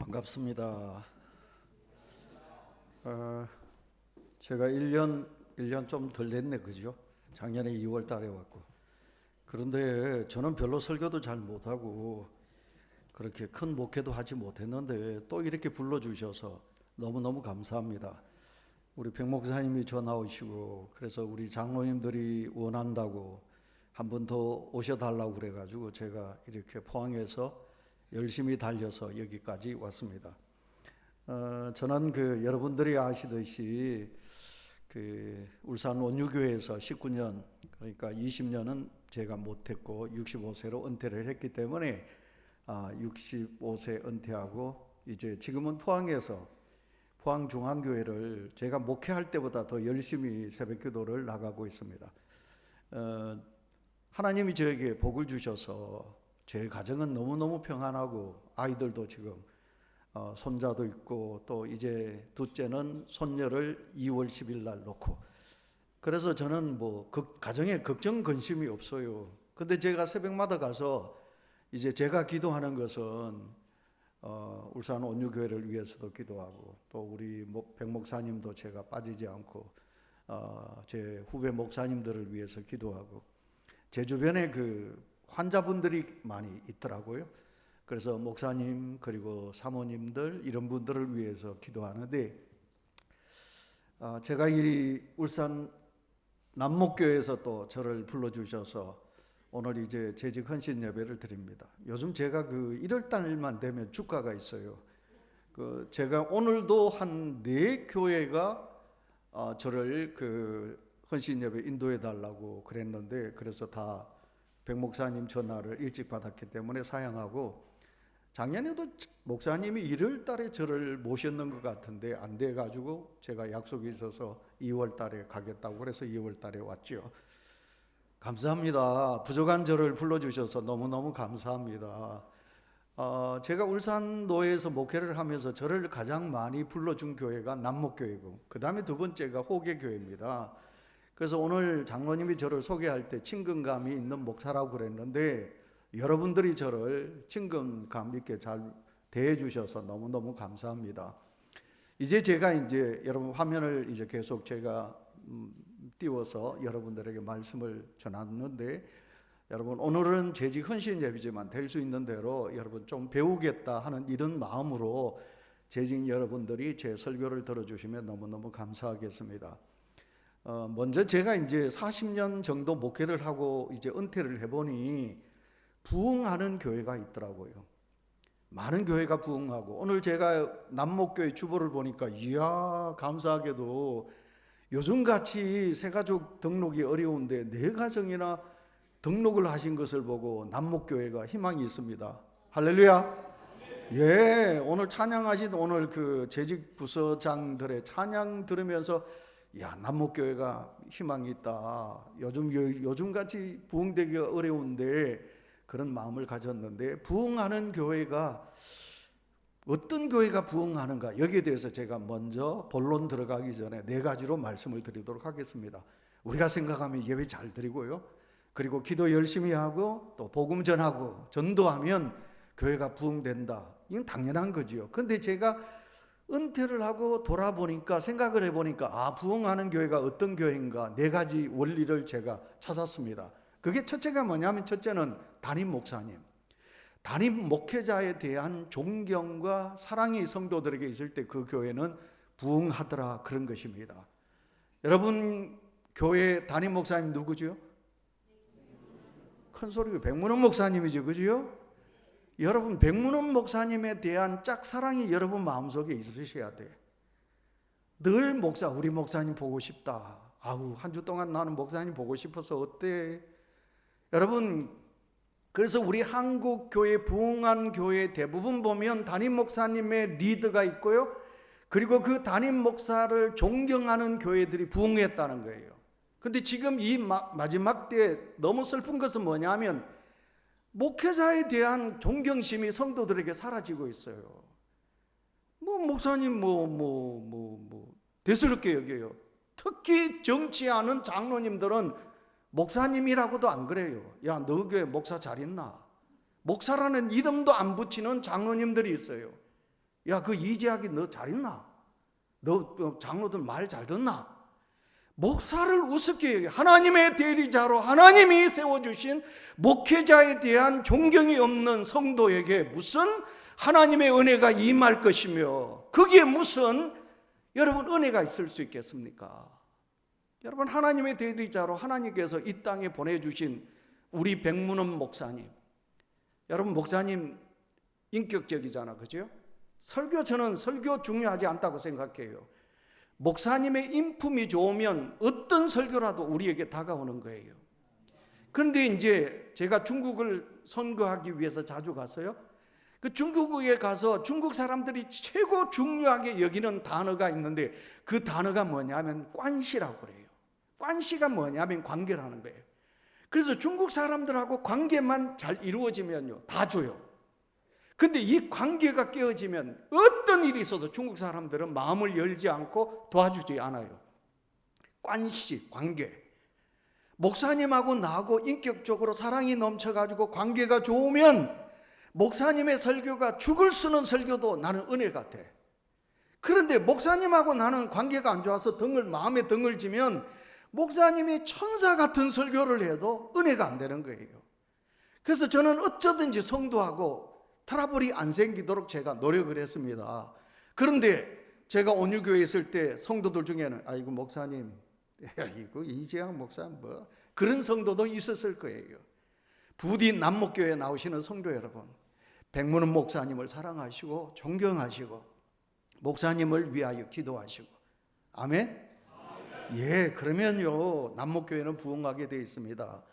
반갑습니다. 제가 1년 좀 덜 됐네, 그죠? 작년에 2월 달에 왔고. 그런데 저는 별로 설교도 잘 못하고 그렇게 큰 목회도 하지 못했는데 또 이렇게 불러주셔서 너무너무 감사합니다. 우리 백 목사님이 전화 오시고 그래서 우리 장로님들이 원한다고 한 번 더 오셔달라고 그래가지고 제가 이렇게 포항에서 열심히 달려서 여기까지 왔습니다. 저는 여러분들이 아시듯이 울산 원유교회에서 19년, 그러니까 20년은 제가 못했고 65세로 은퇴를 했기 때문에 65세 은퇴하고 이제 지금은 포항에서 포항중앙교회를 제가 목회할 때보다 더 열심히 새벽기도를 나가고 있습니다. 하나님이 저에게 복을 주셔서 제 가정은 너무너무 평안하고 아이들도 지금 손자도 있고 또 이제 둘째는 손녀를 2월 10일 날 놓고, 그래서 저는 가정에 걱정 근심이 없어요. 근데 제가 새벽마다 가서 이제 제가 기도하는 것은 울산 온유교회를 위해서도 기도하고 또 우리 백 목사님도 제가 빠지지 않고 제 후배 목사님들을 위해서 기도하고 제 주변에 환자분들이 많이 있더라고요. 그래서 목사님 그리고 사모님들 이런 분들을 위해서 기도하는데 제가 이 울산 남목교회에서 또 저를 불러주셔서 오늘 이제 재직 헌신 예배를 드립니다. 요즘 제가 1월 달만 되면 주가가 있어요. 제가 오늘도 한 4교회가 저를 헌신 예배 인도해 달라고 그랬는데 그래서 다 백 목사님 전화를 일찍 받았기 때문에 사양하고, 작년에도 목사님이 1월 달에 저를 모셨는 것 같은데 안 돼가지고 제가 약속이 있어서 2월 달에 가겠다고 그래서 2월 달에 왔죠. 감사합니다. 부족한 저를 불러주셔서 너무너무 감사합니다. 제가 울산노회에서 목회를 하면서 저를 가장 많이 불러준 교회가 남목교회고 그 다음에 두 번째가 호계교회입니다. 그래서 오늘 장로님이 저를 소개할 때 친근감이 있는 목사라고 그랬는데 여러분들이 저를 친근감 있게 잘 대해 주셔서 너무너무 감사합니다. 이제 제가 여러분 화면을 이제 계속 제가 띄워서 여러분들에게 말씀을 전하는데, 여러분 오늘은 재직 헌신 예배지만 될 수 있는 대로 여러분 좀 배우겠다 하는 이런 마음으로 재직 여러분들이 제 설교를 들어주시면 너무너무 감사하겠습니다. 먼저 제가 이제 40년 정도 목회를 하고 이제 은퇴를 해보니 부흥하는 교회가 있더라고요. 많은 교회가 부흥하고, 오늘 제가 남목교회 주보를 보니까 이야 감사하게도 요즘같이 새가족 등록이 어려운데 4가정이나 등록을 하신 것을 보고 남목교회가 희망이 있습니다. 할렐루야. 예, 오늘 찬양하신 오늘 재직 부서장들의 찬양 들으면서 야, 남목교회가 희망이 있다. 요즘같이 부흥되기가 어려운데 그런 마음을 가졌는데, 부흥하는 교회가 어떤 교회가 부흥하는가, 여기에 대해서 제가 먼저 본론 들어가기 전에 4가지로 말씀을 드리도록 하겠습니다. 우리가 생각하면 예배 잘 드리고요, 그리고 기도 열심히 하고 또 복음 전하고 전도하면 교회가 부흥된다. 이건 당연한 거지요. 그런데 제가 은퇴를 하고 돌아보니까 생각을 해보니까 부흥하는 교회가 어떤 교회인가 4가지 원리를 제가 찾았습니다. 그게 첫째가 뭐냐면, 첫째는 담임 목사님, 담임 목회자에 대한 존경과 사랑이 성도들에게 있을 때 그 교회는 부흥하더라, 그런 것입니다. 여러분 교회 담임 목사님 누구죠? 큰 소리로 백문원 목사님이죠, 그죠? 여러분 백문원 목사님에 대한 짝사랑이 여러분 마음속에 있으셔야 돼. 늘 우리 목사님 보고 싶다. 한 주 동안 나는 목사님 보고 싶어서 어때? 여러분, 그래서 우리 한국 교회 부흥한 교회 대부분 보면 담임 목사님의 리더가 있고요, 그리고 그 담임 목사를 존경하는 교회들이 부흥했다는 거예요. 근데 지금 이 마지막 때 너무 슬픈 것은 뭐냐면 목회자에 대한 존경심이 성도들에게 사라지고 있어요. 목사님 대수롭게 여겨요. 특히 정치하는 장로님들은 목사님이라고도 안 그래요. 야, 너 교회 목사 잘 있나? 목사라는 이름도 안 붙이는 장로님들이 있어요. 야, 그 이재학이 너 잘했나? 너 장로들 말 잘 듣나? 목사를 우습게 여겨 하나님의 대리자로 하나님이 세워주신 목회자에 대한 존경이 없는 성도에게 무슨 하나님의 은혜가 임할 것이며 거기에 무슨 여러분 은혜가 있을 수 있겠습니까? 여러분, 하나님의 대리자로 하나님께서 이 땅에 보내주신 우리 백문원 목사님, 여러분 목사님 인격적이잖아, 그죠? 저는 설교 중요하지 않다고 생각해요. 목사님의 인품이 좋으면 어떤 설교라도 우리에게 다가오는 거예요. 그런데 이제 제가 중국을 선교하기 위해서 자주 갔어요. 그 중국에 가서 중국 사람들이 최고 중요하게 여기는 단어가 있는데 그 단어가 뭐냐면 관시라고 그래요. 관시가 뭐냐면 관계라는 거예요. 그래서 중국 사람들하고 관계만 잘 이루어지면요, 다 줘요. 근데 이 관계가 깨어지면 어떤 일이 있어도 중국 사람들은 마음을 열지 않고 도와주지 않아요. 관시, 관계. 목사님하고 나하고 인격적으로 사랑이 넘쳐가지고 관계가 좋으면 목사님의 설교가 죽을 쓰는 설교도 나는 은혜 같아. 그런데 목사님하고 나는 관계가 안 좋아서 마음에 등을 지면 목사님이 천사 같은 설교를 해도 은혜가 안 되는 거예요. 그래서 저는 어쩌든지 성도하고 트러블이 안 생기도록 제가 노력을 했습니다. 그런데 제가 온유교회에 있을 때 성도들 중에는 아이고 목사님, 이거 이재학 목사 뭐 그런 성도도 있었을 거예요. 부디 남목교회에 나오시는 성도 여러분, 백문원 목사님을 사랑하시고 존경하시고 목사님을 위하여 기도하시고 아멘? 예, 그러면요 남목교회는 부흥하게 되어 있습니다.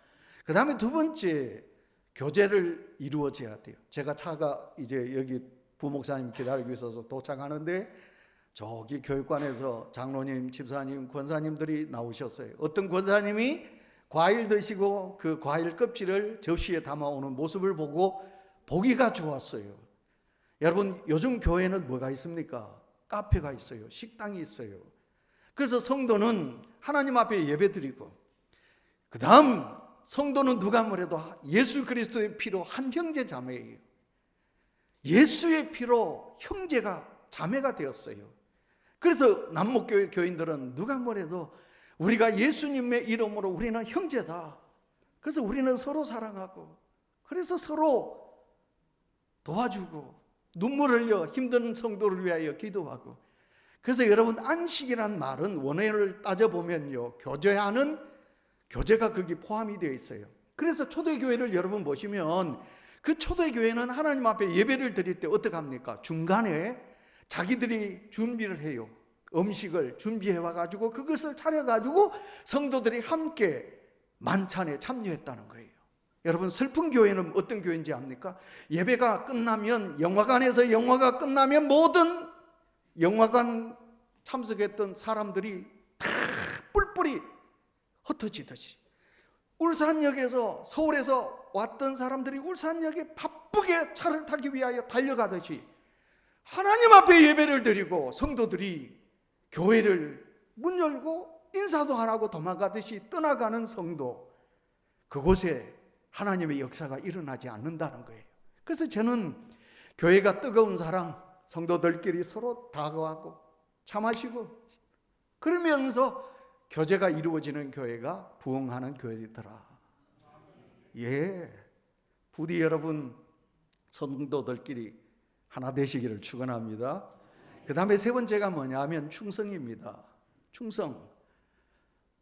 그 다음에 두 번째, 교제를 이루어져야 돼요. 제가 차가 이제 여기 부목사님 기다리고 있어서 도착하는데 저기 교육관에서 장로님, 집사님, 권사님들이 나오셨어요. 어떤 권사님이 과일 드시고 그 과일 껍질을 접시에 담아오는 모습을 보고 보기가 좋았어요. 여러분, 요즘 교회는 뭐가 있습니까? 카페가 있어요. 식당이 있어요. 그래서 성도는 하나님 앞에 예배드리고 그 다음 성도는 누가 뭐래도 예수 그리스도의 피로 한 형제 자매예요. 예수의 피로 형제가 자매가 되었어요. 그래서 남목교회 교인들은 누가 뭐래도 우리가 예수님의 이름으로 우리는 형제다. 그래서 우리는 서로 사랑하고 그래서 서로 도와주고 눈물 흘려 힘든 성도를 위하여 기도하고. 그래서 여러분, 안식이란 말은 원어를 따져보면요 교제가 거기 포함이 되어 있어요. 그래서 초대교회를 여러분 보시면 그 초대교회는 하나님 앞에 예배를 드릴 때 어떻게 합니까? 중간에 자기들이 준비를 해요. 음식을 준비해 와가지고 그것을 차려가지고 성도들이 함께 만찬에 참여했다는 거예요. 여러분, 슬픈 교회는 어떤 교회인지 압니까? 예배가 끝나면 영화가 끝나면 모든 영화관 참석했던 사람들이 다 뿔뿔이 흩어지듯이 울산역에서 서울에서 왔던 사람들이 울산역에 바쁘게 차를 타기 위하여 달려가듯이 하나님 앞에 예배를 드리고 성도들이 교회를 문 열고 인사도 안 하고 도망가듯이 떠나가는 성도, 그곳에 하나님의 역사가 일어나지 않는다는 거예요. 그래서 저는 교회가 뜨거운 사랑, 성도들끼리 서로 다가가고 차 마시고 그러면서 교제가 이루어지는 교회가 부흥하는 교회더라. 예, 부디 여러분 성도들끼리 하나 되시기를 축원합니다. 그 다음에 세 번째가 뭐냐면 충성입니다. 충성.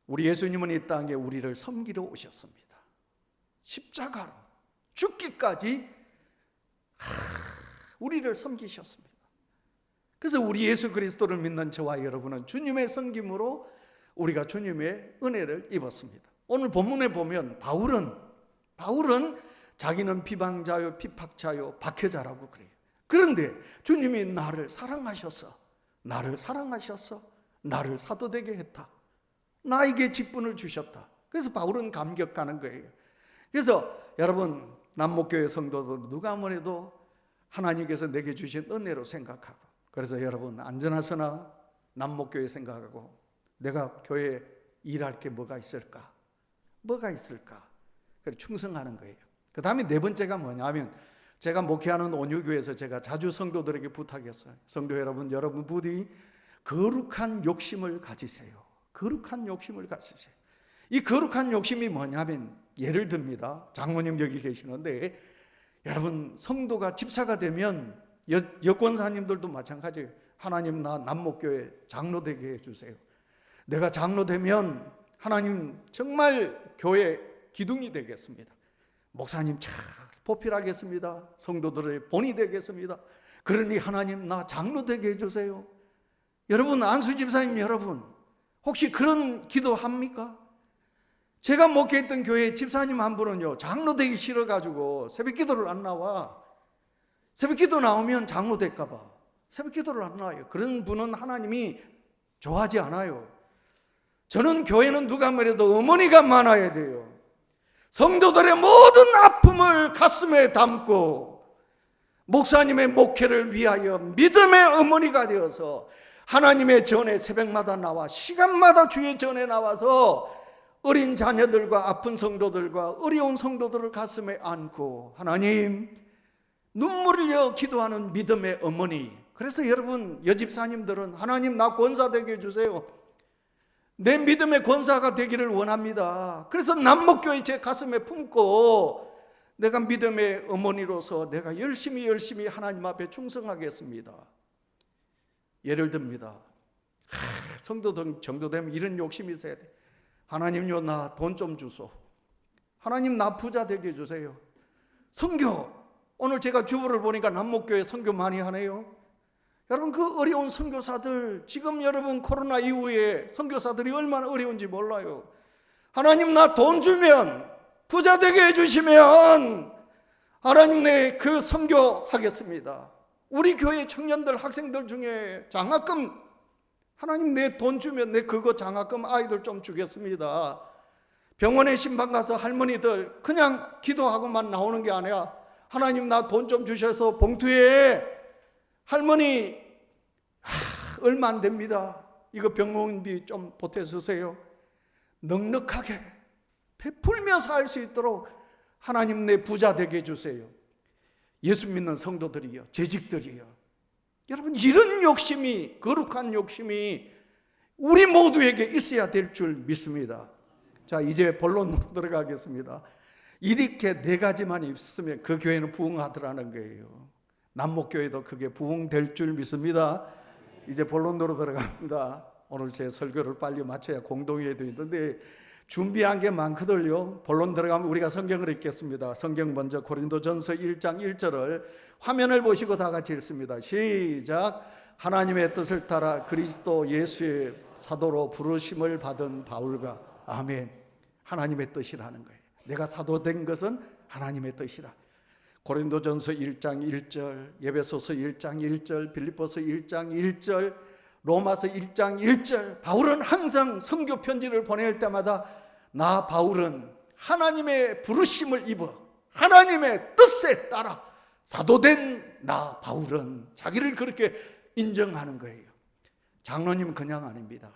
우리 예수님은 이 땅에 우리를 섬기러 오셨습니다. 십자가로 죽기까지 우리를 섬기셨습니다. 그래서 우리 예수 그리스도를 믿는 저와 여러분은 주님의 섬김으로 우리가 주님의 은혜를 입었습니다. 오늘 본문에 보면 바울은 자기는 비방자요 피박자요 박해자라고 그래요. 그런데 주님이 나를 사랑하셔서 나를 사도되게 했다. 나에게 직분을 주셨다. 그래서 바울은 감격하는 거예요. 그래서 여러분, 남목교회 성도들 누가 뭐래도 하나님께서 내게 주신 은혜로 생각하고, 그래서 여러분 안전하서나 남목교회 생각하고 내가 교회에 일할 게 뭐가 있을까? 그래서 충성하는 거예요. 그 다음에 네 번째가 뭐냐면 제가 목회하는 온유교회에서 제가 자주 성도들에게 부탁했어요. 성도 여러분, 여러분 부디 거룩한 욕심을 가지세요. 거룩한 욕심을 가지세요. 이 거룩한 욕심이 뭐냐면, 예를 듭니다. 장로님 여기 계시는데, 여러분 성도가 집사가 되면 여권사님들도 마찬가지예요. 하나님, 나 남목교회 장로 되게 해주세요. 내가 장로 되면 하나님 정말 교회 기둥이 되겠습니다. 목사님 잘 보필하겠습니다. 성도들의 본이 되겠습니다. 그러니 하나님, 나 장로 되게 해주세요. 여러분, 안수 집사님 여러분, 혹시 그런 기도합니까? 제가 목회했던 교회 집사님 한 분은요, 장로 되기 싫어가지고 새벽 기도를 안 나와. 새벽 기도 나오면 장로 될까봐 새벽 기도를 안 나와요. 그런 분은 하나님이 좋아하지 않아요. 저는 교회는 누가 말해도 어머니가 많아야 돼요. 성도들의 모든 아픔을 가슴에 담고 목사님의 목회를 위하여 믿음의 어머니가 되어서 하나님의 전에 새벽마다 나와 시간마다 주의 전에 나와서 어린 자녀들과 아픈 성도들과 어려운 성도들을 가슴에 안고 하나님, 눈물을 흘려 기도하는 믿음의 어머니. 그래서 여러분, 여집사님들은 하나님, 나 권사 되게 해주세요. 내 믿음의 권사가 되기를 원합니다. 그래서 남목교회 제 가슴에 품고 내가 믿음의 어머니로서 내가 열심히 하나님 앞에 충성하겠습니다. 예를 듭니다. 성도들 정도 되면 이런 욕심이 있어야 돼. 하나님요, 나 돈 좀 주소. 하나님, 나 부자 되게 해주세요. 선교, 오늘 제가 주보를 보니까 남목교회 선교 많이 하네요. 여러분, 그 어려운 선교사들, 지금 여러분 코로나 이후에 선교사들이 얼마나 어려운지 몰라요. 하나님, 나 돈 주면, 부자 되게 해주시면 하나님, 내 그 선교하겠습니다. 우리 교회 청년들, 학생들 중에 장학금, 하나님, 내 돈 주면 내 그거 장학금 아이들 좀 주겠습니다. 병원에 신방 가서 할머니들 그냥 기도하고만 나오는 게 아니라 하나님, 나 돈 좀 주셔서 봉투에 할머니 얼마 안 됩니다. 이거 병원비 좀 보태주세요. 넉넉하게 베풀며 살 수 있도록 하나님, 내 부자 되게 해주세요. 예수 믿는 성도들이요, 재직들이요. 여러분, 이런 욕심이, 거룩한 욕심이 우리 모두에게 있어야 될 줄 믿습니다. 자, 이제 본론으로 들어가겠습니다. 이렇게 네 가지만 있으면 그 교회는 부흥하더라는 거예요. 남목교회도 그게 부흥될 줄 믿습니다. 이제 본론으로 들어갑니다. 오늘 제 설교를 빨리 마쳐야 공동회의도 있는데 준비한 게 많거든요. 본론 들어가면 우리가 성경을 읽겠습니다. 성경 먼저 고린도전서 1장 1절을 화면을 보시고 다 같이 읽습니다. 시작. 하나님의 뜻을 따라 그리스도 예수의 사도로 부르심을 받은 바울과. 아멘. 하나님의 뜻이라는 거예요. 내가 사도 된 것은 하나님의 뜻이라. 고린도전서 1장 1절, 에베소서 1장 1절, 빌립보서 1장 1절, 로마서 1장 1절. 바울은 항상 선교 편지를 보낼 때마다 나 바울은 하나님의 부르심을 입어 하나님의 뜻에 따라 사도된 나 바울은, 자기를 그렇게 인정하는 거예요. 장로님 그냥 아닙니다.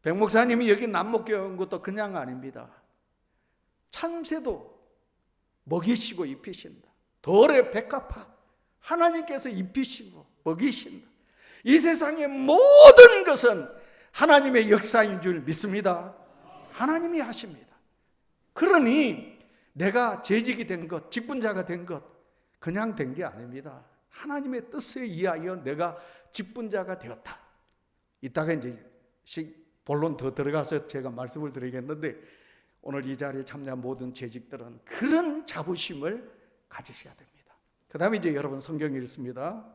백 목사님이 여기 남목교회 온 것도 그냥 아닙니다. 참새도 먹이시고 입히신다. 돌의 백합화 하나님께서 입히시고 먹이신다. 이 세상의 모든 것은 하나님의 역사인 줄 믿습니다. 하나님이 하십니다. 그러니 내가 재직이 된 것, 직분자가 된 것 그냥 된 게 아닙니다. 하나님의 뜻에 의하여 내가 직분자가 되었다. 이따가 이제 본론 더 들어가서 제가 말씀을 드리겠는데, 오늘 이 자리에 참여한 모든 재직들은 그런 자부심을 가지셔야 됩니다. 그 다음에 이제 여러분 성경 읽습니다.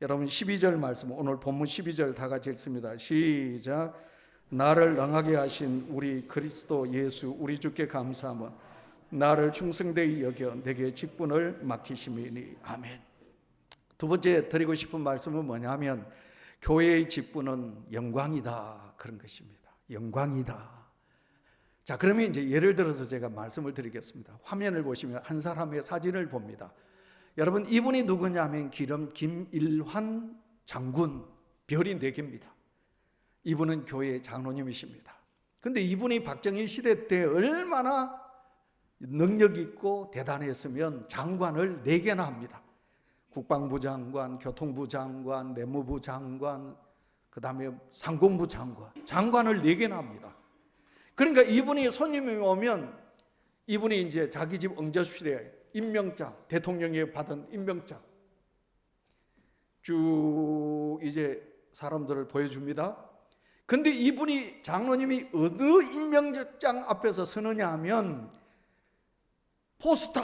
여러분 12절 말씀, 오늘 본문 12절 다 같이 읽습니다. 시작. 나를 능하게 하신 우리 그리스도 예수 우리 주께 감사하며 나를 충성되이 여겨 내게 직분을 맡기심이니. 아멘. 두 번째 드리고 싶은 말씀은 뭐냐면, 교회의 직분은 영광이다, 그런 것입니다. 영광이다. 자, 그러면 이제 예를 들어서 제가 말씀을 드리겠습니다. 화면을 보시면 한 사람의 사진을 봅니다. 여러분, 이분이 누구냐면 김일환 장군, 별이 4개입니다. 이분은 교회의 장로님이십니다. 근데 이분이 박정희 시대 때 얼마나 능력 있고 대단했으면 장관을 4개나 합니다. 국방부 장관, 교통부 장관, 내무부 장관, 그 다음에 상공부 장관, 장관을 4개나 합니다. 그러니까 이분이 손님이 오면 이분이 이제 자기 집 응접실에 임명장, 대통령이 받은 임명장 쭉 이제 사람들을 보여줍니다. 근데 이분이 장로님이 어느 임명장 앞에서 서느냐 하면 포스타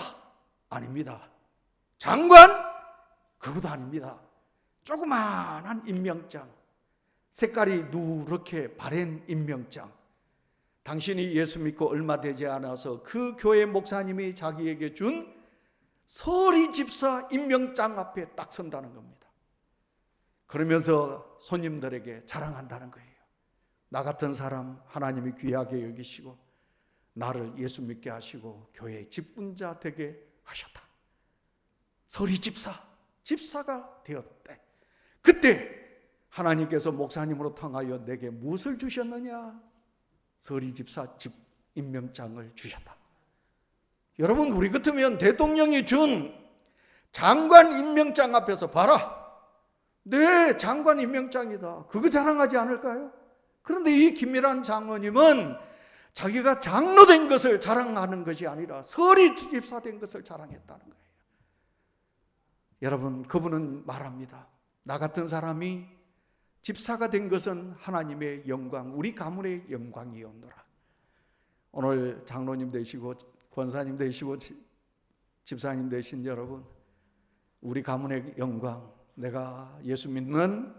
아닙니다. 장관? 그것도 아닙니다. 조그마한 임명장, 색깔이 누렇게 바랜 임명장. 당신이 예수 믿고 얼마 되지 않아서 그 교회 목사님이 자기에게 준 서리 집사 임명장 앞에 딱 선다는 겁니다. 그러면서 손님들에게 자랑한다는 거예요. 나 같은 사람 하나님이 귀하게 여기시고 나를 예수 믿게 하시고 교회의 직분자 되게 하셨다. 서리 집사가 되었대. 그때 하나님께서 목사님으로 통하여 내게 무엇을 주셨느냐? 서리 집사 집 임명장을 주셨다. 여러분, 우리 같으면 대통령이 준 장관 임명장 앞에서 봐라, 네, 장관 임명장이다, 그거 자랑하지 않을까요? 그런데 이 김미란 장로님은 자기가 장로 된 것을 자랑하는 것이 아니라 서리 집사 된 것을 자랑했다는 거예요. 여러분, 그분은 말합니다. 나 같은 사람이 집사가 된 것은 하나님의 영광, 우리 가문의 영광이었노라. 오늘 장로님 되시고 권사님 되시고 집사님 되신 여러분, 우리 가문의 영광, 내가 예수 믿는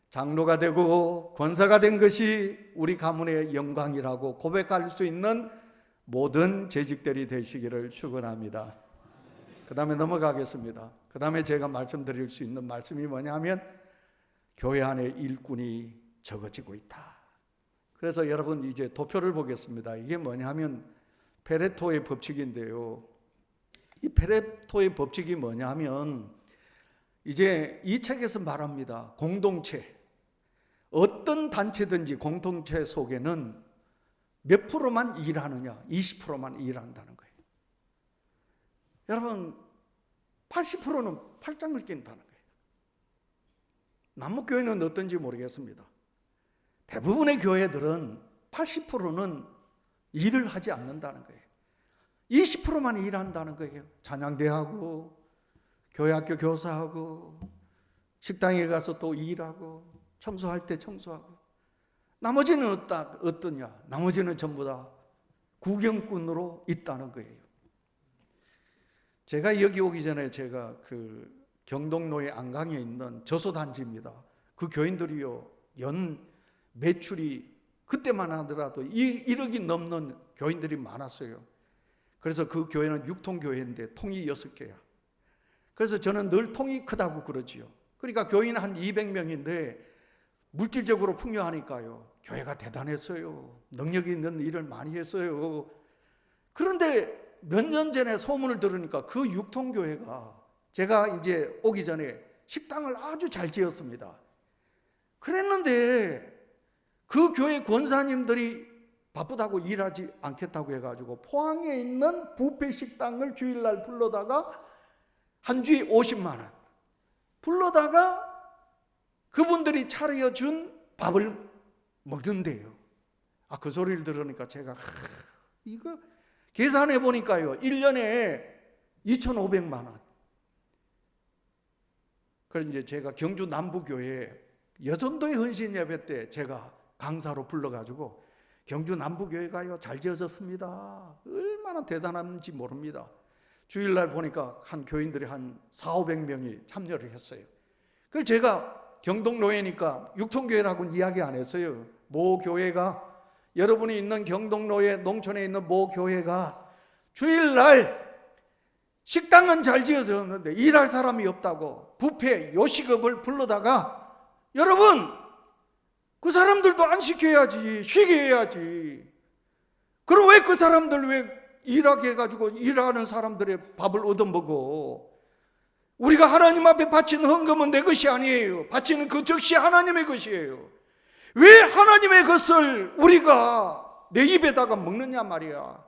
장로가 되고 권사가 된 것이 우리 가문의 영광이라고 고백할 수 있는 모든 재직들이 되시기를 축원합니다. 그 다음에 넘어가겠습니다. 그 다음에 제가 말씀드릴 수 있는 말씀이 뭐냐면 교회 안에 일꾼이 적어지고 있다. 그래서 여러분 이제 도표를 보겠습니다. 이게 뭐냐면 페레토의 법칙인데요. 이 페레토의 법칙이 뭐냐면 이제 이 책에서 말합니다. 공동체, 어떤 단체든지 공동체 속에는 몇 프로만 일하느냐? 20%만 일한다는 거예요. 여러분, 80%는 팔짱을 낀다는 거예요. 남목교회는 어떤지 모르겠습니다. 대부분의 교회들은 80%는 일을 하지 않는다는 거예요. 20%만 일한다는 거예요. 찬양대하고 교회학교 교사하고 식당에 가서 또 일하고 청소할 때 청소하고, 나머지는 어떠냐? 나머지는 전부 다 구경꾼으로 있다는 거예요. 제가 여기 오기 전에 제가 그 경동로의 안강에 있는 저소단지입니다. 그 교인들이요, 연 매출이 그때만 하더라도 1억이 넘는 교인들이 많았어요. 그래서 그 교회는 6통교회인데 통이 6개야. 그래서 저는 늘 통이 크다고 그러지요. 그러니까 교인 한 200명인데 물질적으로 풍요하니까요, 교회가 대단했어요. 능력이 있는 일을 많이 했어요. 그런데 몇 년 전에 소문을 들으니까 그 6통교회가 제가 이제 오기 전에 식당을 아주 잘 지었습니다. 그랬는데 그 교회 권사님들이 바쁘다고 일하지 않겠다고 해가지고 포항에 있는 뷔페 식당을 주일날 불러다가 한 주에 50만 원 불러다가 그분들이 차려준 밥을 먹는데요. 그 소리를 들으니까 제가 이거 계산해 보니까요, 1년에 2,500만 원. 그래서 이제 제가 경주 남부교회 여전도의 헌신 예배 때 제가 강사로 불러가지고 경주 남부교회가요 잘 지어졌습니다. 얼마나 대단한지 모릅니다. 주일날 보니까 한 교인들이 한 400~500명이 참여를 했어요. 그래서 제가 경동로회니까 육통교회라고는 이야기 안 했어요. 모 교회가, 여러분이 있는 경동로회 농촌에 있는 모 교회가 주일날 식당은 잘 지어졌는데 일할 사람이 없다고 뷔페 요식업을 불러다가, 여러분 그 사람들도 안식해야지, 쉬게 해야지. 그럼 왜 그 사람들 왜 일하게 해가지고 일하는 사람들의 밥을 얻어먹어? 우리가 하나님 앞에 바치는 헌금은 내 것이 아니에요. 바치는 그 즉시 하나님의 것이에요. 왜 하나님의 것을 우리가 내 입에다가 먹느냐 말이야.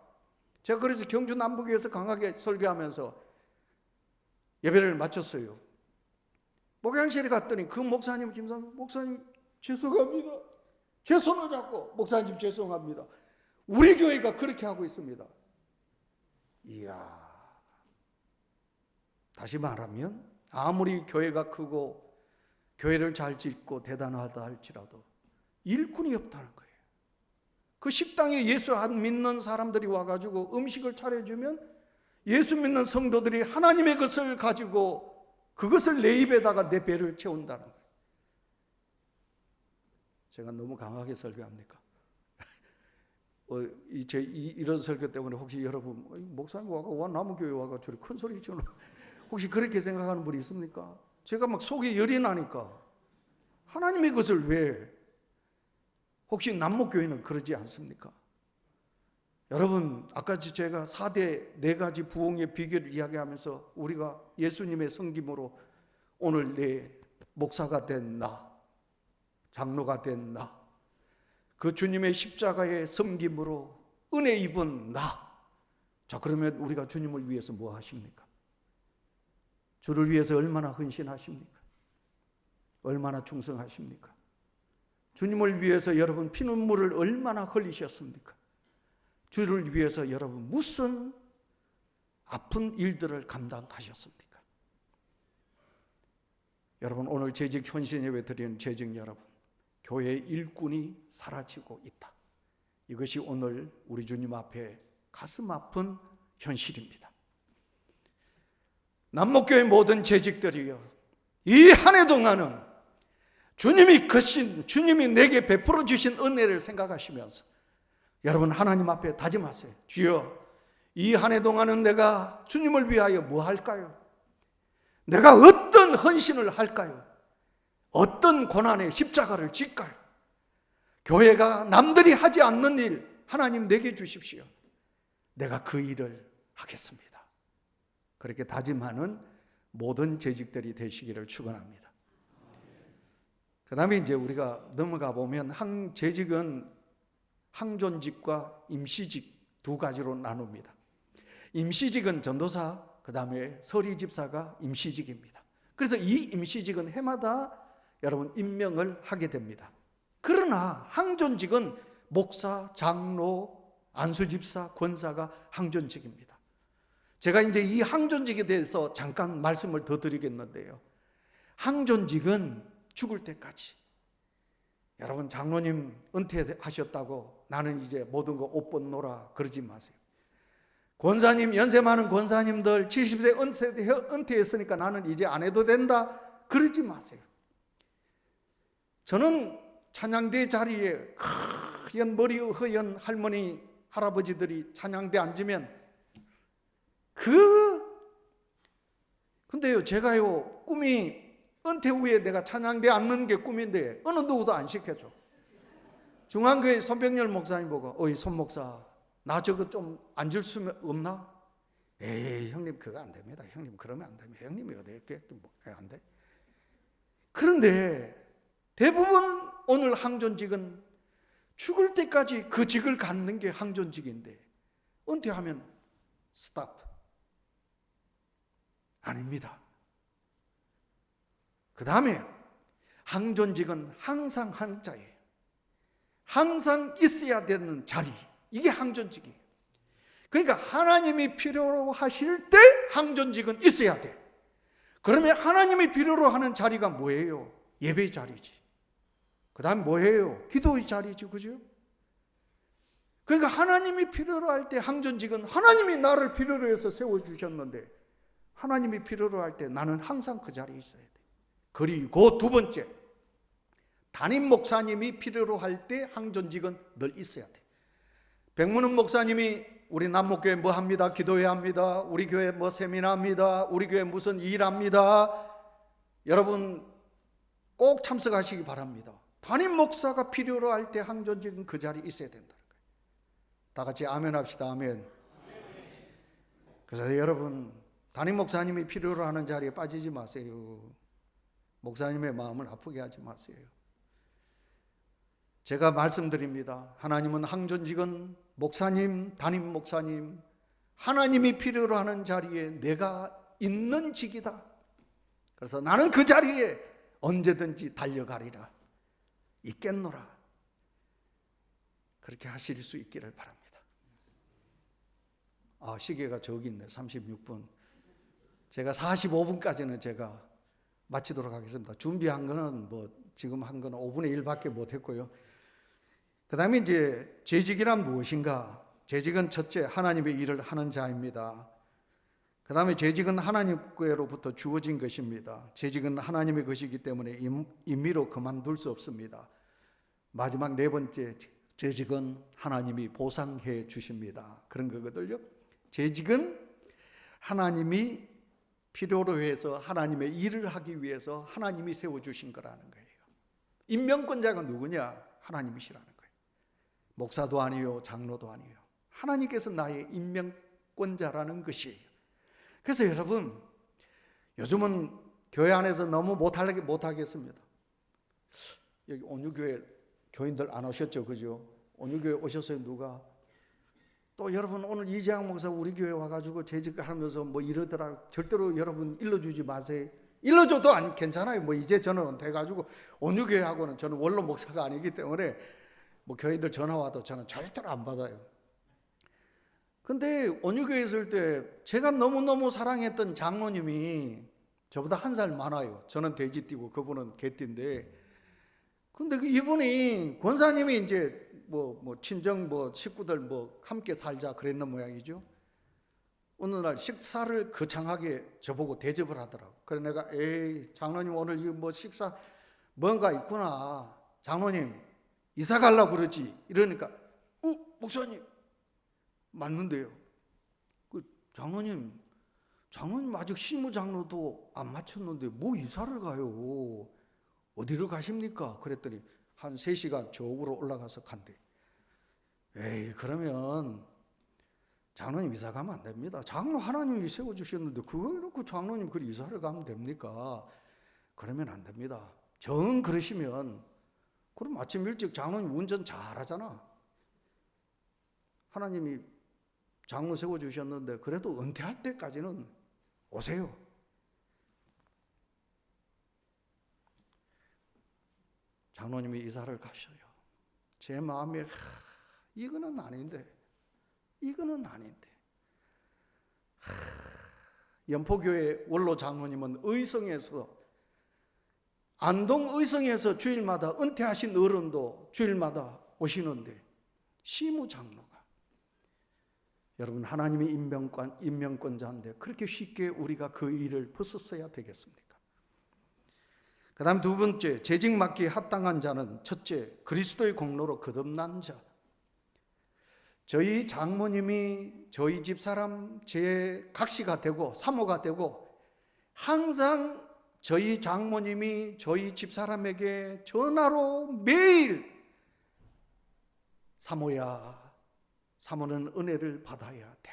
제가 그래서 경주 남북에서 강하게 설교하면서 예배를 마쳤어요. 목양실에 갔더니 그 목사님, 김상수 목사님 죄송합니다. 제 손을 잡고 목사님 죄송합니다. 우리 교회가 그렇게 하고 있습니다. 이야, 다시 말하면 아무리 교회가 크고 교회를 잘 짓고 대단하다 할지라도 일꾼이 없다는 거예요. 그 식당에 예수 안 믿는 사람들이 와가지고 음식을 차려주면 예수 믿는 성도들이 하나님의 것을 가지고 그것을 내 입에다가 내 배를 채운다는 거예요. 제가 너무 강하게 설교합니까? 이런 설교 때문에 혹시 여러분 목사님 와 남은교회 와가 저리 큰 소리 치는 혹시 그렇게 생각하는 분이 있습니까? 제가 막 속에 열이 나니까 하나님의 것을 왜 혹시 남목교회는 그러지 않습니까? 여러분 아까 제가 4대 4가지 부흥의 비결을 이야기하면서 우리가 예수님의 섬김으로 오늘 내 목사가 된 나, 장로가 된 나, 그 주님의 십자가의 섬김으로 은혜 입은 나. 자, 그러면 우리가 주님을 위해서 뭐 하십니까? 주를 위해서 얼마나 헌신하십니까? 얼마나 충성하십니까? 주님을 위해서 여러분 피눈물을 얼마나 흘리셨습니까? 주를 위해서 여러분 무슨 아픈 일들을 감당하셨습니까? 여러분 오늘 재직 헌신 예배 드리는 재직 여러분, 교회의 일꾼이 사라지고 있다. 이것이 오늘 우리 주님 앞에 가슴 아픈 현실입니다. 남목교회 모든 재직들이요, 이 한 해 동안은 주님이 크신, 주님이 내게 베풀어 주신 은혜를 생각하시면서 여러분 하나님 앞에 다짐하세요. 주여, 이 한 해 동안은 내가 주님을 위하여 뭐 할까요? 내가 어떤 헌신을 할까요? 어떤 고난의 십자가를 질까요? 교회가 남들이 하지 않는 일 하나님 내게 주십시오. 내가 그 일을 하겠습니다. 그렇게 다짐하는 모든 재직들이 되시기를 축원합니다. 그 다음에 이제 우리가 넘어가 보면 재직은 항존직과 임시직 두 가지로 나눕니다. 임시직은 전도사, 그 다음에 서리집사가 임시직입니다. 그래서 이 임시직은 해마다 여러분 임명을 하게 됩니다. 그러나 항존직은 목사, 장로, 안수집사, 권사가 항존직입니다. 제가 이제 이 항존직에 대해서 잠깐 말씀을 더 드리겠는데요. 항존직은 죽을 때까지, 여러분 장로님 은퇴하셨다고 나는 이제 모든 거 옷 벗노라 그러지 마세요. 권사님, 연세 많은 권사님들 70세 은퇴했으니까 나는 이제 안 해도 된다 그러지 마세요. 저는 찬양대 자리에 하얀 머리 허연 할머니 할아버지들이 찬양대 앉으면 근데요 제가요 꿈이 은퇴 후에 내가 찬양대 앉는 게 꿈인데 어느 누구도 안 시켜줘. 중앙교회 손병렬 목사님 보고 어이 손 목사 나 저거 좀 앉을 수 없나? 에이 형님 그거 안 됩니다. 형님 그러면 안 됩니다. 형님이 어떻게 안 돼? 그런데 대부분 오늘 항존직은 죽을 때까지 그 직을 갖는 게 항존직인데 은퇴하면 스탑. 아닙니다. 그 다음에 항존직은 항상 한자예요. 항상 있어야 되는 자리, 이게 항존직이에요. 그러니까 하나님이 필요로 하실 때 항존직은 있어야 돼. 그러면 하나님이 필요로 하는 자리가 뭐예요? 예배 자리지. 그 다음 뭐예요? 기도의 자리지, 그죠? 그러니까 하나님이 필요로 할 때 항존직은 하나님이 나를 필요로 해서 세워주셨는데 하나님이 필요로 할 때 나는 항상 그 자리에 있어야 돼. 그리고 두 번째, 담임 목사님이 필요로 할 때 항존직은 늘 있어야 돼. 백문은 목사님이 우리 남목교회 뭐 합니다. 기도해야 합니다. 우리 교회 뭐 세미나 합니다. 우리 교회 무슨 일 합니다. 여러분 꼭 참석하시기 바랍니다. 담임 목사가 필요로 할 때 항존직은 그 자리에 있어야 된다는 거예요. 다 같이 아멘 합시다. 아멘. 그래서 여러분 담임 목사님이 필요로 하는 자리에 빠지지 마세요. 목사님의 마음을 아프게 하지 마세요. 제가 말씀드립니다. 하나님은 항존직은 목사님, 담임 목사님, 하나님이 필요로 하는 자리에 내가 있는 직이다. 그래서 나는 그 자리에 언제든지 달려가리라. 있겠노라. 그렇게 하실 수 있기를 바랍니다. 시계가 저기 있네. 36분. 제가 45분까지는 제가 마치도록 하겠습니다. 준비한 거는 지금 한 거는 5분의 1밖에 못 했고요. 그 다음에 이제 재직이란 무엇인가? 재직은 첫째, 하나님의 일을 하는 자입니다. 그 다음에 재직은 하나님께로부터 주어진 것입니다. 재직은 하나님의 것이기 때문에 임의로 그만둘 수 없습니다. 마지막 네 번째, 재직은 하나님이 보상해 주십니다. 그런 거거든요. 재직은 하나님이 필요로 해서 하나님의 일을 하기 위해서 하나님이 세워주신 거라는 거예요. 임명권자가 누구냐? 하나님이시라는 거예요. 목사도 아니요, 장로도 아니요. 하나님께서 나의 임명권자라는 것이에요. 그래서 여러분, 요즘은 교회 안에서 너무 못하겠습니다. 여기 온유교회 교인들 안 오셨죠? 그죠? 온유교회 오셨어요? 누가? 또 여러분 오늘 이재학 목사 우리 교회 와가지고 재직하면서 이러더라. 절대로 여러분 일러주지 마세요. 일러줘도 안 괜찮아요. 이제 저는 은퇴해가지고 온유교회하고는 저는 원로 목사가 아니기 때문에 교회들 전화 와도 저는 절대로 안 받아요. 근데 온유교회 있을 때 제가 너무너무 사랑했던 장로님이 저보다 한 살 많아요. 저는 돼지띠고 그분은 개띠인데, 근데 이분이 권사님이 이제 친정 식구들 함께 살자 그랬는 모양이죠. 어느 날 식사를 거창하게 저보고 대접을 하더라고. 그래서 내가 장로님 오늘 이거 식사 뭔가 있구나. 장로님 이사 가려고 그러지. 이러니까 목사님 맞는데요. 장로님 아직 시무장로도 안 마쳤는데 이사를 가요. 어디로 가십니까? 그랬더니 한 3시간 저으로 올라가서 간대. 그러면 장로님 이사 가면 안 됩니다. 장로 하나님이 세워주셨는데 그걸 놓고 장로님 그 이사를 가면 됩니까? 그러면 안 됩니다. 정 그러시면 그럼 아침 일찍 장로님 운전 잘하잖아. 하나님이 장로 세워주셨는데 그래도 은퇴할 때까지는 오세요. 장로님이 이사를 가셔요. 제 마음에 이거는 아닌데 연포교회 원로 장로님은 안동 의성에서 주일마다 은퇴하신 어른도 주일마다 오시는데 시무 장로가 여러분 하나님의 임명권자인데 그렇게 쉽게 우리가 그 일을 벗었어야 되겠습니까? 그 다음 두 번째, 재직 맡기에 합당한 자는 첫째, 그리스도의 공로로 거듭난 자. 저희 장모님이 저희 집사람 제 각시가 되고 사모가 되고 항상 저희 장모님이 저희 집사람에게 전화로 매일 사모는 은혜를 받아야 돼.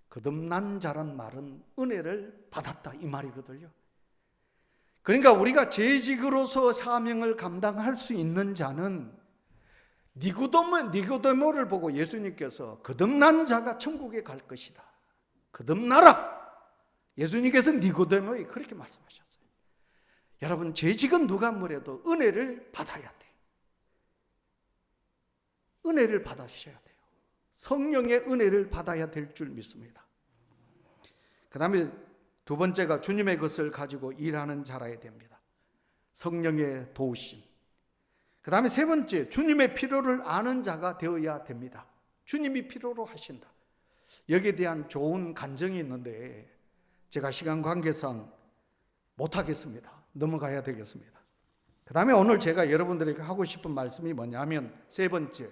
거듭난 자란 말은 은혜를 받았다 이 말이거든요. 그러니까 우리가 재직으로서 사명을 감당할 수 있는 자는 니고데모를 보고 예수님께서 거듭난 자가 천국에 갈 것이다. 거듭나라. 예수님께서 니고데모에게 그렇게 말씀하셨어요. 여러분 재직은 누가 뭐래도 은혜를 받아야 돼. 은혜를 받으셔야 돼요. 성령의 은혜를 받아야 될 줄 믿습니다. 그 다음에 두 번째가 주님의 것을 가지고 일하는 자라야 됩니다. 성령의 도우심. 그 다음에 세 번째, 주님의 필요를 아는 자가 되어야 됩니다. 주님이 필요로 하신다. 여기에 대한 좋은 간증이 있는데 제가 시간 관계상 못하겠습니다. 넘어가야 되겠습니다. 그 다음에 오늘 제가 여러분들에게 하고 싶은 말씀이 뭐냐면 세 번째,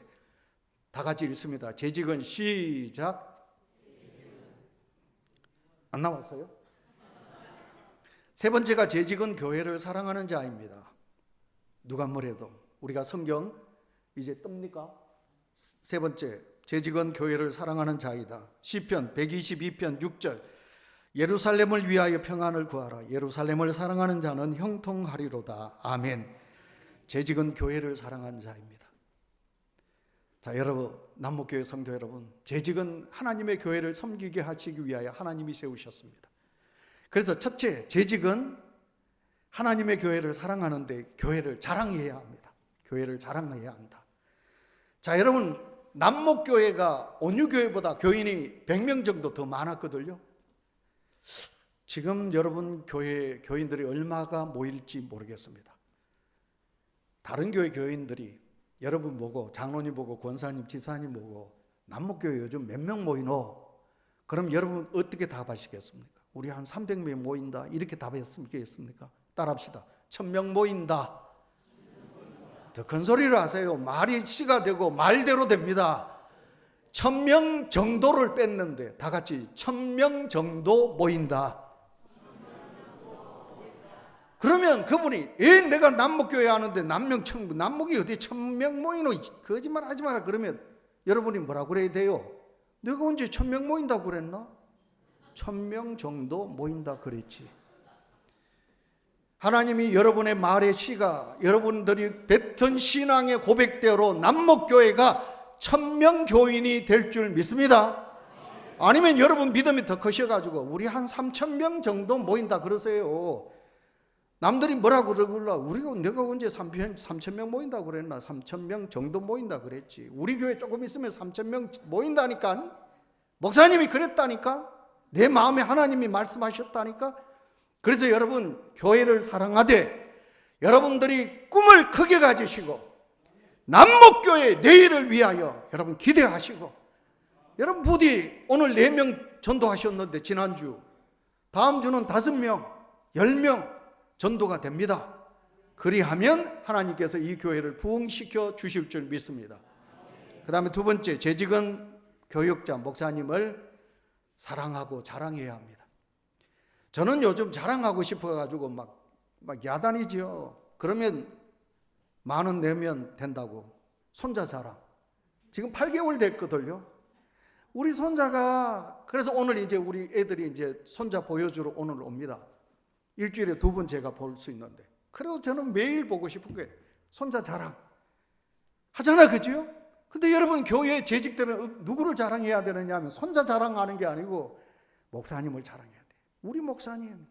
다 같이 읽습니다. 재직은 시작. 안 나왔어요? 세 번째가 재직은 교회를 사랑하는 자입니다. 누가 뭐래도 우리가 성경 이제 뜹니까? 세 번째, 재직은 교회를 사랑하는 자이다. 시편 122편 6절 예루살렘을 위하여 평안을 구하라. 예루살렘을 사랑하는 자는 형통하리로다. 아멘. 재직은 교회를 사랑하는 자입니다. 자, 여러분, 남목교회 성도 여러분, 재직은 하나님의 교회를 섬기게 하시기 위하여 하나님이 세우셨습니다. 그래서 첫째, 재직은 하나님의 교회를 사랑하는데 교회를 자랑해야 합니다. 교회를 자랑해야 한다. 자, 여러분, 남목교회가 온유교회보다 교인이 100명 정도 더 많았거든요. 지금 여러분 교인들이 얼마가 모일지 모르겠습니다. 다른 교회 교인들이 여러분 보고, 장로님 보고, 권사님, 집사님 보고 남목교회 요즘 몇 명 모이노? 그럼 여러분 어떻게 답하시겠습니까? 우리 한 300명 모인다 이렇게 답했습니까? 따라합시다. 1000명 모인다. 더 큰 소리를 하세요. 말이 시가 되고 말대로 됩니다. 1000명 정도를 뺐는데 다 같이 1000명 정도 모인다. 그러면 그분이 내가 남목교회 하는데 남목이 어디 1000명 모이노? 거짓말 하지 마라. 그러면 여러분이 뭐라고 그래야 돼요? 내가 언제 1000명 모인다고 그랬나? 1000명 정도 모인다 그랬지. 하나님이 여러분의 말의 시가, 여러분들이 뱉은 신앙의 고백대로 남목교회가 1000명 교인이 될 줄 믿습니다. 아니면 여러분 믿음이 더 커셔가지고 우리 한 3000명 정도 모인다 그러세요. 남들이 뭐라고 그러길래 내가 언제 3000명 모인다고 그랬나? 3000명 정도 모인다 그랬지. 우리 교회 조금 있으면 3000명 모인다니까. 목사님이 그랬다니까. 내 마음에 하나님이 말씀하셨다니까. 그래서 여러분, 교회를 사랑하되 여러분들이 꿈을 크게 가지시고 남목교회 내일을 위하여 여러분 기대하시고, 여러분 부디 오늘 4명 전도하셨는데 지난주, 다음 주는 5명, 10명 전도가 됩니다. 그리하면 하나님께서 이 교회를 부흥시켜 주실 줄 믿습니다. 그 다음에 두 번째, 재직은 교육자, 목사님을 사랑하고 자랑해야 합니다. 저는 요즘 자랑하고 싶어가지고 막 야단이지요. 그러면 10,000원 내면 된다고. 손자 자랑. 지금 8개월 됐거든요. 우리 손자가, 그래서 오늘 이제 우리 애들이 이제 손자 보여주러 오늘 옵니다. 일주일에 2번 제가 볼 수 있는데, 그래도 저는 매일 보고 싶은 거예요. 손자 자랑 하잖아, 그죠? 근데 여러분, 교회 재직 때는 누구를 자랑해야 되느냐 하면 손자 자랑하는 게 아니고 목사님을 자랑해야 돼. 우리 목사님,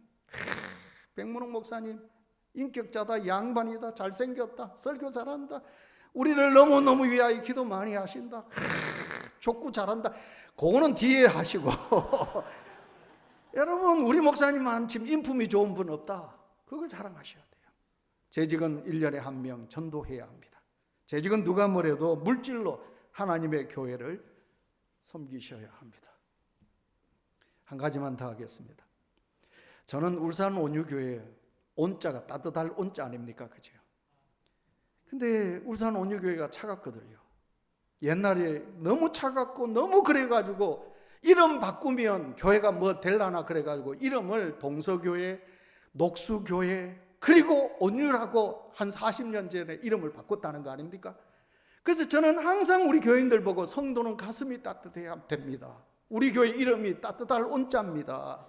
백문홍 목사님 인격자다, 양반이다, 잘생겼다, 설교 잘한다, 우리를 너무너무 위하여 기도 많이 하신다, 족구 잘한다. 그거는 뒤에 하시고 여러분, 우리 목사님은 지금 인품이 좋은 분 없다. 그걸 자랑하셔야 돼요. 재직은 1년에 1명 전도해야 합니다. 재직은 누가 뭐래도 물질로 하나님의 교회를 섬기셔야 합니다. 한 가지만 더 하겠습니다. 저는 울산 온유교회, 온자가 따뜻할 온자 아닙니까? 그죠? 근데 울산 온유교회가 차갑거든요. 옛날에 너무 차갑고 너무 그래가지고 이름 바꾸면 교회가 뭐 될라나 그래가지고 이름을 동서교회, 녹수교회, 그리고 온유라고 한 40년 전에 이름을 바꿨다는 거 아닙니까? 그래서 저는 항상 우리 교인들 보고 성도는 가슴이 따뜻해야 됩니다. 우리 교회 이름이 따뜻할 온자입니다.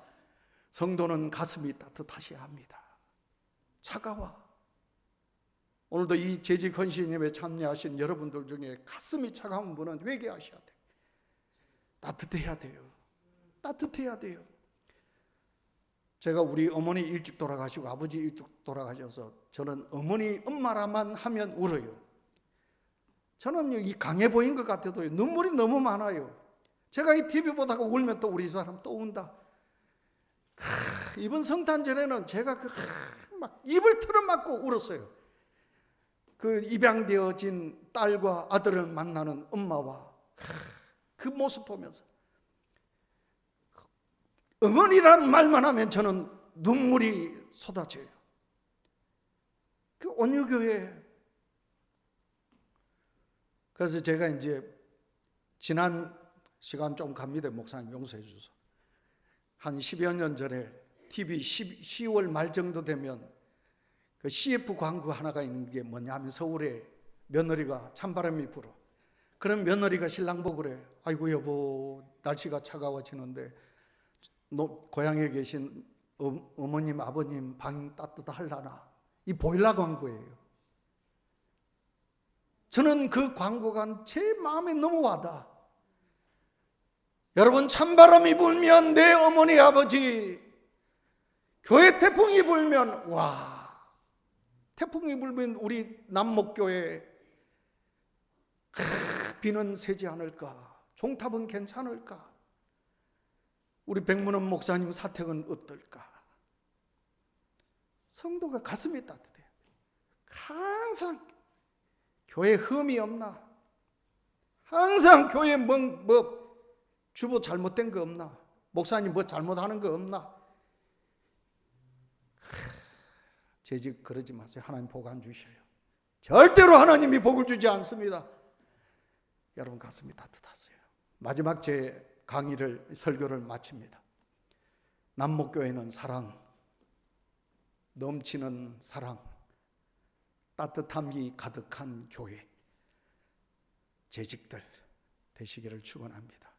성도는 가슴이 따뜻하셔야 합니다. 차가워. 오늘도 이 재직 헌신 예배에 참여하신 여러분들 중에 가슴이 차가운 분은 회개하셔야 돼요. 따뜻해야 돼요. 따뜻해야 돼요. 제가 우리 어머니 일찍 돌아가시고 아버지 일찍 돌아가셔서 저는 어머니 엄마라만 하면 울어요. 저는 이 강해 보인 것 같아도 눈물이 너무 많아요. 제가 이 TV 보다가 울면 또 우리 사람 또 운다. 이번 성탄절에는 제가 막 입을 틀어막고 울었어요. 그 입양되어진 딸과 아들을 만나는 엄마와 그 모습 보면서 어머니란 말만 하면 저는 눈물이 쏟아져요. 그 온유교회. 그래서 제가 이제 지난 시간 좀 갑니다. 목사님 용서해 주셔서. 한 10여 년 전에 TV 10월 말 정도 되면 그 CF 광고 하나가 있는 게 뭐냐면 서울에 며느리가 찬바람이 불어. 그럼 며느리가 신랑 보고 그래. 아이고 여보, 날씨가 차가워지는데 고향에 계신 어머님 아버님 방 따뜻하려나. 이 보일러 광고예요. 저는 그 광고가 제 마음에 너무 와닿아. 여러분, 찬바람이 불면 내 어머니 아버지, 교회 태풍이 불면, 와, 태풍이 불면 우리 남목교회 비는 새지 않을까? 종탑은 괜찮을까? 우리 백문원 목사님 사택은 어떨까? 성도가 가슴이 따뜻해요. 항상 교회 흠이 없나? 항상 교회 주보 잘못된 거 없나? 목사님 뭐 잘못하는 거 없나? 제 집 그러지 마세요. 하나님 복 안 주셔요. 절대로 하나님이 복을 주지 않습니다. 여러분 가슴이 따뜻하세요. 마지막 제 강의를, 설교를 마칩니다. 남목교회는 사랑, 넘치는 사랑, 따뜻함이 가득한 교회, 재직들 되시기를 축원합니다.